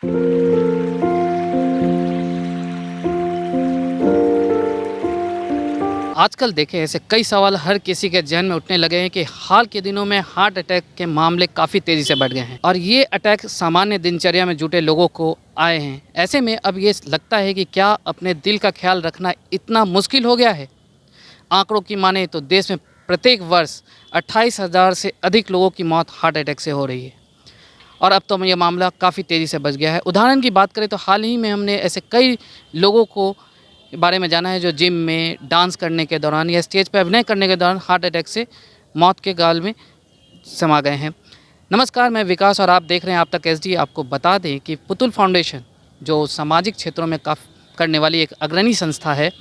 आजकल देखें ऐसे कई सवाल हर किसी के जहन में उठने लगे हैं कि हाल के दिनों में हार्ट अटैक के मामले काफ़ी तेज़ी से बढ़ गए हैं और ये अटैक सामान्य दिनचर्या में जुटे लोगों को आए हैं। ऐसे में अब ये लगता है कि क्या अपने दिल का ख्याल रखना इतना मुश्किल हो गया है। आंकड़ों की माने तो देश में प्रत्येक वर्ष 28,000 से अधिक लोगों की मौत हार्ट अटैक से हो रही है और अब तो ये मामला काफ़ी तेज़ी से बढ़ गया है। उदाहरण की बात करें तो हाल ही में हमने ऐसे कई लोगों को बारे में जाना है जो जिम में डांस करने के दौरान या स्टेज पर अभिनय करने के दौरान हार्ट अटैक से मौत के गाल में समा गए हैं। नमस्कार, मैं विकास और आप देख रहे हैं आप तक एसडी। आपको बता दें कि पुतुल फाउंडेशन जो सामाजिक क्षेत्रों में काम करने वाली एक अग्रणी संस्था है,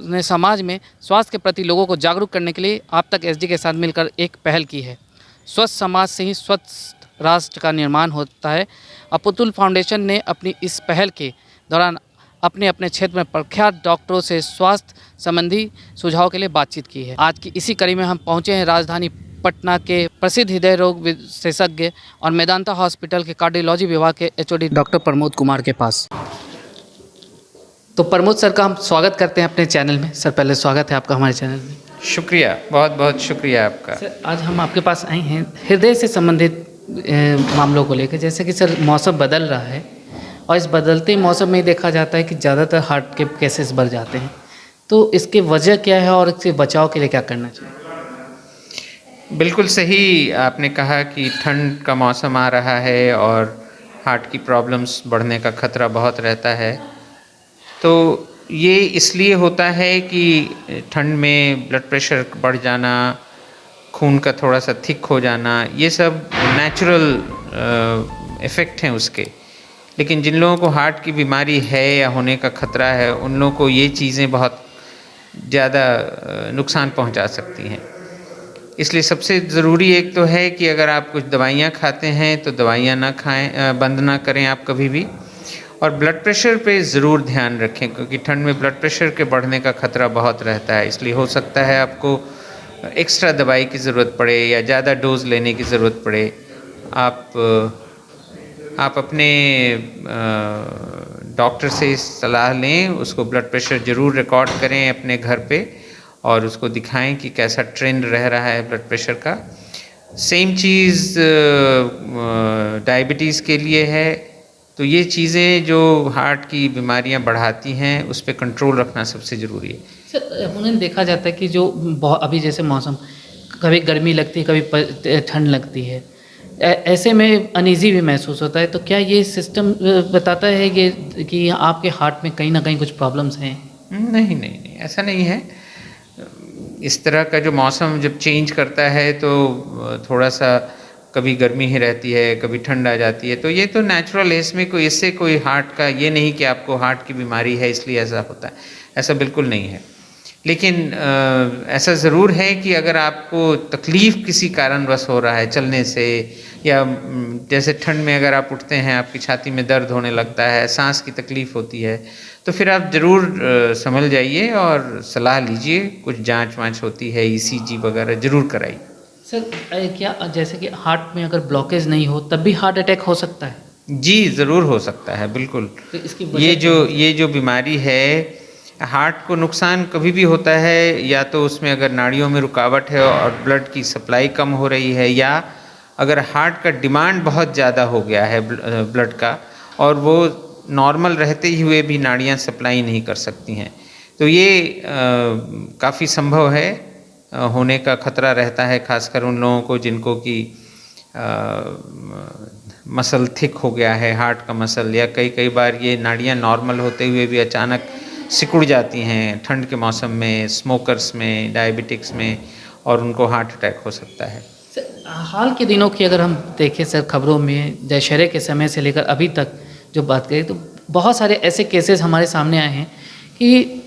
ने समाज में स्वास्थ्य के प्रति लोगों को जागरूक करने के लिए आप तक एसडी के साथ मिलकर एक पहल की है। स्वस्थ समाज से ही स्वस्थ राष्ट्र का निर्माण होता है। पुतुल फाउंडेशन ने अपनी इस पहल के दौरान अपने अपने क्षेत्र में प्रख्यात डॉक्टरों से स्वास्थ्य संबंधी सुझाव के लिए बातचीत की है। आज की इसी कड़ी में हम पहुंचे हैं राजधानी पटना के प्रसिद्ध हृदय रोग विशेषज्ञ और मेदांता हॉस्पिटल के कार्डियोलॉजी विभाग के एचओडी डॉक्टर प्रमोद कुमार के पास। तो प्रमोद सर का हम स्वागत करते हैं अपने चैनल में। सर, पहले स्वागत है आपका हमारे चैनल में। शुक्रिया, बहुत बहुत शुक्रिया आपका। सर, आज हम आपके पास आए हैं हृदय से संबंधित मामलों को लेकर। जैसे कि सर मौसम बदल रहा है और इस बदलते मौसम में देखा जाता है कि ज़्यादातर हार्ट के केसेस बढ़ जाते हैं, तो इसकी वजह क्या है और इससे बचाव के लिए क्या करना चाहिए? बिल्कुल सही आपने कहा कि ठंड का मौसम आ रहा है और हार्ट की प्रॉब्लम्स बढ़ने का खतरा बहुत रहता है। तो ये इसलिए होता है कि ठंड में ब्लड प्रेशर बढ़ जाना, खून का थोड़ा सा थिक हो जाना, ये सब नेचुरल इफ़ेक्ट हैं उसके। लेकिन जिन लोगों को हार्ट की बीमारी है या होने का ख़तरा है, उन लोगों को ये चीज़ें बहुत ज़्यादा नुकसान पहुंचा सकती हैं। इसलिए सबसे ज़रूरी एक तो है कि अगर आप कुछ दवाइयां खाते हैं तो दवाइयां ना खाएं, बंद ना करें आप कभी भी। और ब्लड प्रेशर पे ज़रूर ध्यान रखें, क्योंकि ठंड में ब्लड प्रेशर के बढ़ने का ख़तरा बहुत रहता है। इसलिए हो सकता है आपको एक्स्ट्रा दवाई की ज़रूरत पड़े या ज़्यादा डोज लेने की ज़रूरत पड़े। आप अपने डॉक्टर से सलाह लें, उसको ब्लड प्रेशर ज़रूर रिकॉर्ड करें अपने घर पे और उसको दिखाएं कि कैसा ट्रेंड रह रहा है ब्लड प्रेशर का। सेम चीज़ डायबिटीज़ के लिए है। तो ये चीज़ें जो हार्ट की बीमारियां बढ़ाती हैं उस पर कंट्रोल रखना सबसे ज़रूरी है। सर, उन्हें देखा जाता है कि जो अभी जैसे मौसम कभी गर्मी लगती है, कभी ठंड लगती है, ऐसे में अनईजी भी महसूस होता है। तो क्या ये सिस्टम बताता है कि आपके हार्ट में कहीं ना कहीं कुछ प्रॉब्लम्स हैं? नहीं नहीं नहीं, ऐसा नहीं है। इस तरह का जो मौसम जब चेंज करता है तो थोड़ा सा कभी गर्मी ही रहती है, कभी ठंड आ जाती है, तो ये तो नेचुरल है। इसमें कोई इससे कोई हार्ट का ये नहीं कि आपको हार्ट की बीमारी है इसलिए ऐसा होता है, ऐसा बिल्कुल नहीं है। लेकिन ऐसा ज़रूर है कि अगर आपको तकलीफ़ किसी कारणवश हो रहा है चलने से, या जैसे ठंड में अगर आप उठते हैं आपकी छाती में दर्द होने लगता है, सांस की तकलीफ़ होती है, तो फिर आप ज़रूर संभल जाइए और सलाह लीजिए। कुछ जांच वाँच होती है, ईसीजी वगैरह ज़रूर कराइए। सर, क्या जैसे कि हार्ट में अगर ब्लॉकेज नहीं हो तब भी हार्ट अटैक हो सकता है? जी, ज़रूर हो सकता है, बिल्कुल। तो इसकी ये जो बीमारी है, हार्ट को नुकसान कभी भी होता है, या तो उसमें अगर नाड़ियों में रुकावट है और ब्लड की सप्लाई कम हो रही है, या अगर हार्ट का डिमांड बहुत ज़्यादा हो गया है ब्लड का और वो नॉर्मल रहते ही हुए भी नाड़ियाँ सप्लाई नहीं कर सकती हैं, तो ये काफ़ी संभव है, होने का ख़तरा रहता है, खासकर उन लोगों को जिनको कि मसल थिक हो गया है, हार्ट का मसल, या कई बार ये नाड़ियाँ नॉर्मल होते हुए भी अचानक सिकुड़ जाती हैं ठंड के मौसम में, स्मोकर्स में, डायबिटिक्स में, और उनको हार्ट अटैक हो सकता है। सर, हाल के दिनों की अगर हम देखें सर, खबरों में दशहरे के समय से लेकर अभी तक जो बात करें तो बहुत सारे ऐसे केसेस हमारे सामने आए हैं कि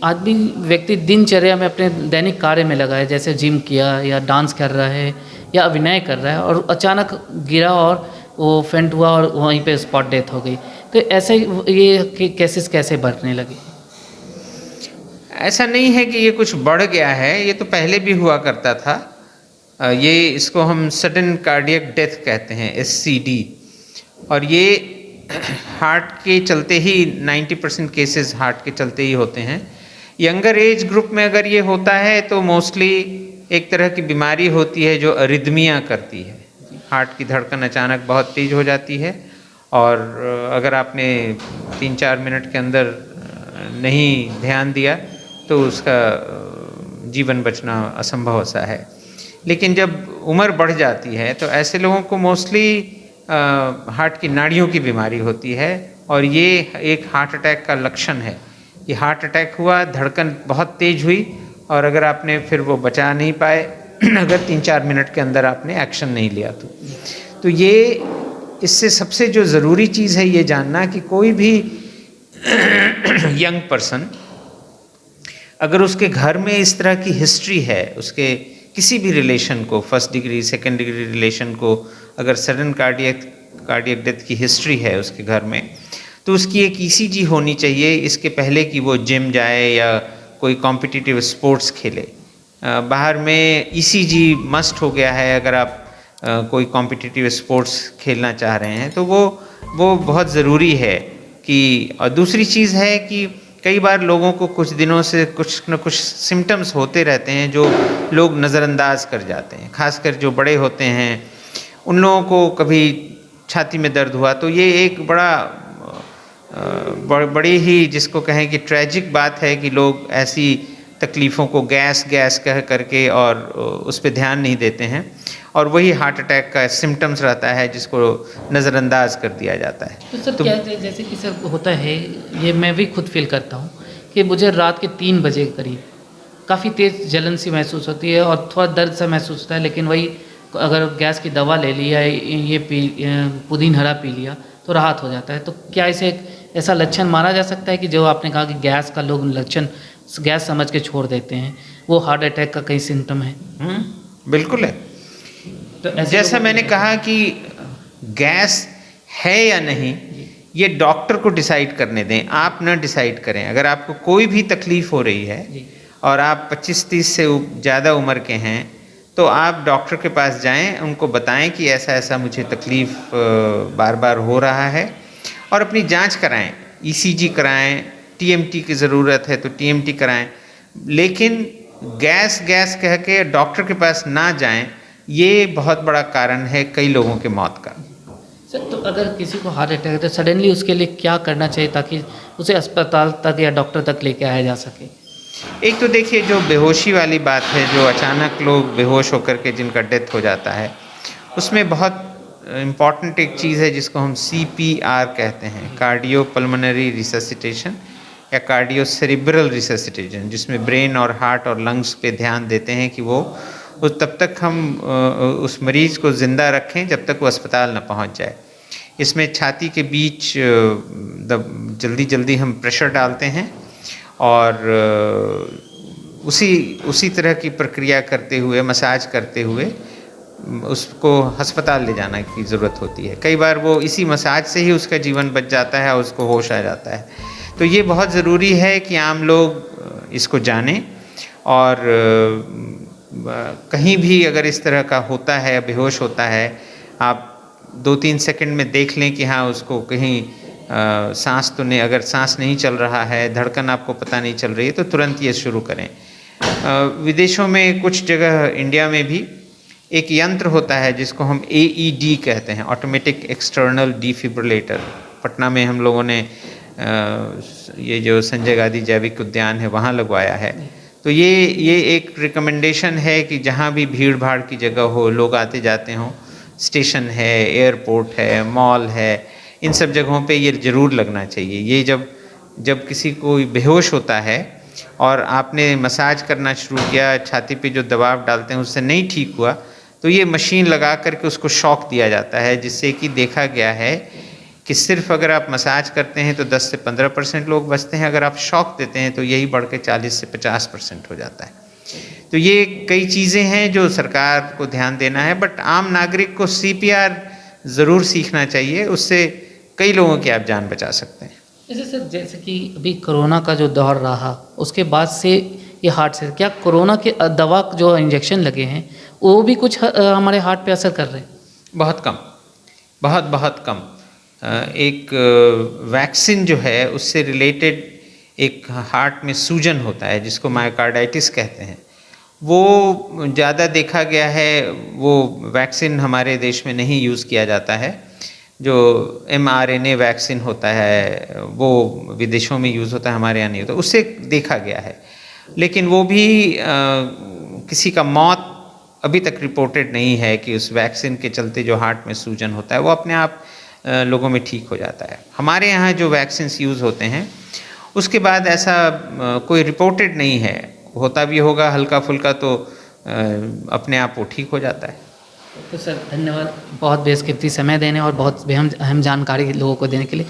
व्यक्ति दिनचर्या में अपने दैनिक कार्य में लगा है, जैसे जिम किया या डांस कर रहा है या अभिनय कर रहा है और अचानक गिरा और वो फेंट हुआ और वहीं पे स्पॉट डेथ हो गई। तो ऐसे ये केसेस कैसे बढ़ने लगे? ऐसा नहीं है कि ये कुछ बढ़ गया है, ये तो पहले भी हुआ करता था। इसको हम सडन कार्डियक डेथ कहते हैं, SCD, और ये हार्ट के चलते ही 90% केसेस हार्ट के चलते ही होते हैं। यंगर एज ग्रुप में अगर ये होता है तो मोस्टली एक तरह की बीमारी होती है जो अरिदमिया करती है। हार्ट की धड़कन अचानक बहुत तेज़ हो जाती है और अगर आपने 3-4 मिनट के अंदर नहीं ध्यान दिया तो उसका जीवन बचना असंभव सा है। लेकिन जब उम्र बढ़ जाती है तो ऐसे लोगों को मोस्टली हार्ट की नाड़ियों की बीमारी होती है और ये एक हार्ट अटैक का लक्षण है कि हार्ट अटैक हुआ, धड़कन बहुत तेज़ हुई और अगर आपने फिर वो बचा नहीं पाए अगर 3-4 मिनट के अंदर आपने एक्शन नहीं लिया तो ये इससे सबसे जो ज़रूरी चीज़ है ये जानना कि कोई भी यंग पर्सन अगर उसके घर में इस तरह की हिस्ट्री है, उसके किसी भी रिलेशन को, first degree second degree relation को अगर सडन कार्डियक डेथ की हिस्ट्री है उसके घर में, तो उसकी एक ईसीजी होनी चाहिए इसके पहले कि वो जिम जाए या कोई कॉम्पिटिटिव स्पोर्ट्स खेले। बाहर में ईसीजी मस्ट हो गया है अगर आप कोई कॉम्पिटिटिव स्पोर्ट्स खेलना चाह रहे हैं तो वो बहुत ज़रूरी है कि। और दूसरी चीज़ है कि कई बार लोगों को कुछ दिनों से कुछ न कुछ सिम्टम्स होते रहते हैं जो लोग नज़रअंदाज कर जाते हैं, खासकर जो बड़े होते हैं उन लोगों को कभी छाती में दर्द हुआ तो ये एक बड़ी ही जिसको कहें कि ट्रेजिक बात है कि लोग ऐसी तकलीफ़ों को गैस कह करके और उस पर ध्यान नहीं देते हैं और वही हार्ट अटैक का सिम्टम्स रहता है जिसको नज़रअंदाज कर दिया जाता है। तो सर क्या जैसे कि सर होता है, ये मैं भी खुद फील करता हूँ कि मुझे रात के 3 बजे के करीब काफ़ी तेज़ जलन सी महसूस होती है और थोड़ा दर्द सा महसूस होता है, लेकिन वही अगर गैस की दवा ले ली या ये पुदीन हरा पी लिया तो राहत हो जाता है। तो क्या इसे एक ऐसा लक्षण माना जा सकता है कि जो आपने कहा कि गैस का लोग लक्षण गैस समझ के छोड़ देते हैं, वो हार्ट अटैक का कई सिम्टम है? बिल्कुल है। तो जैसा मैंने कहा कि गैस है या नहीं ये डॉक्टर को डिसाइड करने दें, आप न डिसाइड करें। अगर आपको कोई भी तकलीफ़ हो रही है और आप 25-30 से ज़्यादा उम्र के हैं तो आप डॉक्टर के पास जाएं, उनको बताएं कि ऐसा ऐसा मुझे तकलीफ़ बार बार हो रहा है और अपनी जांच कराएं, ईसीजी कराएं, टीएमटी की ज़रूरत है तो टीएमटी कराएं। लेकिन गैस कह के डॉक्टर के पास ना जाएं, ये बहुत बड़ा कारण है कई लोगों के मौत का। सर तो अगर किसी को हार्ट अटैक है तो सडनली उसके लिए क्या करना चाहिए ताकि उसे अस्पताल तक या डॉक्टर तक लेके आया जा सके? एक तो देखिए जो बेहोशी वाली बात है, जो अचानक लोग बेहोश होकर के जिनका डेथ हो जाता है, उसमें बहुत इम्पॉर्टेंट एक चीज़ है जिसको हम CPR कहते हैं, कार्डियो पल्मोनरी रिससिटेशन या कार्डियो सेरिब्रल रिससिटेशन, जिसमें ब्रेन और हार्ट और लंग्स पे ध्यान देते हैं कि वो तब तक हम उस मरीज़ को ज़िंदा रखें जब तक वो अस्पताल न पहुंच जाए। इसमें छाती के बीच जल्दी हम प्रेशर डालते हैं और उसी तरह की प्रक्रिया करते हुए, मसाज करते हुए उसको अस्पताल ले जाने की ज़रूरत होती है। कई बार वो इसी मसाज से ही उसका जीवन बच जाता है और उसको होश आ जाता है। तो ये बहुत ज़रूरी है कि आम लोग इसको जानें और कहीं भी अगर इस तरह का होता है, बेहोश होता है, आप 2-3 सेकंड में देख लें कि हाँ उसको कहीं सांस तो नहीं, अगर सांस नहीं चल रहा है, धड़कन आपको पता नहीं चल रही है तो तुरंत ये शुरू करें। विदेशों में कुछ जगह, इंडिया में भी एक यंत्र होता है जिसको हम AED कहते हैं, ऑटोमेटिक एक्सटर्नल डिफिब्रिलेटर। पटना में हम लोगों ने ये जो संजय गांधी जैविक उद्यान है वहाँ लगवाया है। तो ये एक रिकमेंडेशन है कि जहाँ भी भीड़ भाड़ की जगह हो, लोग आते जाते हों, स्टेशन है, एयरपोर्ट है, मॉल है, इन सब जगहों पे ये ज़रूर लगना चाहिए। ये जब किसी को बेहोश होता है और आपने मसाज करना शुरू किया, छाती पे जो दबाव डालते हैं उससे नहीं ठीक हुआ, तो ये मशीन लगा करके उसको शॉक दिया जाता है, जिससे कि देखा गया है कि सिर्फ अगर आप मसाज करते हैं तो 10 से 15% लोग बचते हैं, अगर आप शॉक देते हैं तो यही बढ़ के 40 से 50% हो जाता है। तो ये कई चीज़ें हैं जो सरकार को ध्यान देना है, बट आम नागरिक को CPR ज़रूर सीखना चाहिए, उससे कई लोगों की आप जान बचा सकते हैं। जैसे कि अभी कोरोना का जो दौर रहा उसके बाद से ये हार्ट से, क्या कोरोना के दवा जो इंजेक्शन लगे हैं वो भी कुछ हमारे हार्ट पे असर कर रहे हैं? बहुत कम, बहुत कम। एक वैक्सीन जो है उससे रिलेटेड एक हार्ट में सूजन होता है जिसको मायोकार्डाइटिस कहते हैं, वो ज़्यादा देखा गया है। वो वैक्सीन हमारे देश में नहीं यूज़ किया जाता है। जो mRNA वैक्सीन होता है वो विदेशों में यूज़ होता है, हमारे यहाँ नहीं होता, उससे देखा गया है। लेकिन वो भी किसी का मौत अभी तक रिपोर्टेड नहीं है कि उस वैक्सीन के चलते जो हार्ट में सूजन होता है वो अपने आप लोगों में ठीक हो जाता है। हमारे यहाँ जो वैक्सीन्स यूज़ होते हैं उसके बाद ऐसा कोई रिपोर्टेड नहीं है। होता भी होगा हल्का फुल्का तो अपने आप वो ठीक हो जाता है। तो सर धन्यवाद, बहुत बेशकीमती समय देने और बहुत अहम जानकारी लोगों को देने के लिए।